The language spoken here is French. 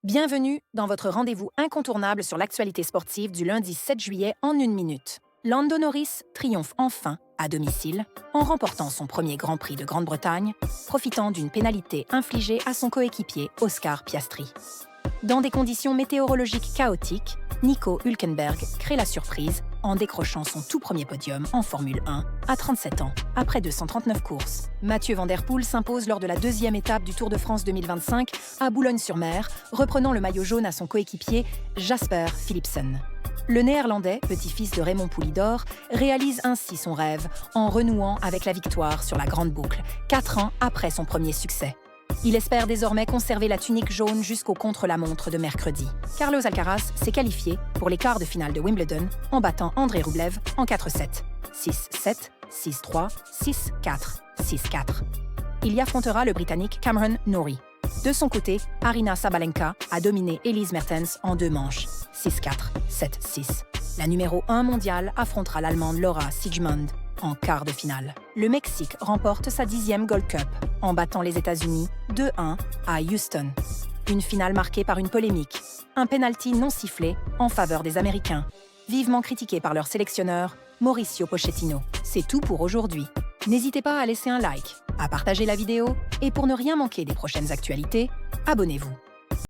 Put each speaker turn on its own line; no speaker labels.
Bienvenue dans votre rendez-vous incontournable sur l'actualité sportive du lundi 7 juillet en 1 minute. Lando Norris triomphe enfin, à domicile, en remportant son premier Grand Prix de Grande-Bretagne, profitant d'une pénalité infligée à son coéquipier Oscar Piastri. Dans des conditions météorologiques chaotiques, Nico Hülkenberg crée la surprise en décrochant son tout premier podium en Formule 1 à 37 ans, après 239 courses. Mathieu Van Der Poel s'impose lors de la deuxième étape du Tour de France 2025 à Boulogne-sur-Mer, reprenant le maillot jaune à son coéquipier Jasper Philipsen. Le Néerlandais, petit-fils de Raymond Poulidor, réalise ainsi son rêve en renouant avec la victoire sur la Grande Boucle, 4 ans après son premier succès. Il espère désormais conserver la tunique jaune jusqu'au contre-la-montre de mercredi. Carlos Alcaraz s'est qualifié pour les quarts de finale de Wimbledon en battant André Rublev en 4-7. 6-7, 6-3, 6-4, 6-4. Il y affrontera le Britannique Cameron Norrie. De son côté, Aryna Sabalenka a dominé Elise Mertens en 2 manches, 6-4, 7-6. La numéro 1 mondiale affrontera l'Allemande Laura Siegemund en quart de finale. Le Mexique remporte sa 10e Gold Cup en battant les États-Unis 2-1 à Houston. Une finale marquée par une polémique, un penalty non sifflé en faveur des Américains, vivement critiqué par leur sélectionneur Mauricio Pochettino. C'est tout pour aujourd'hui. N'hésitez pas à laisser un like, à partager la vidéo et pour ne rien manquer des prochaines actualités, abonnez-vous.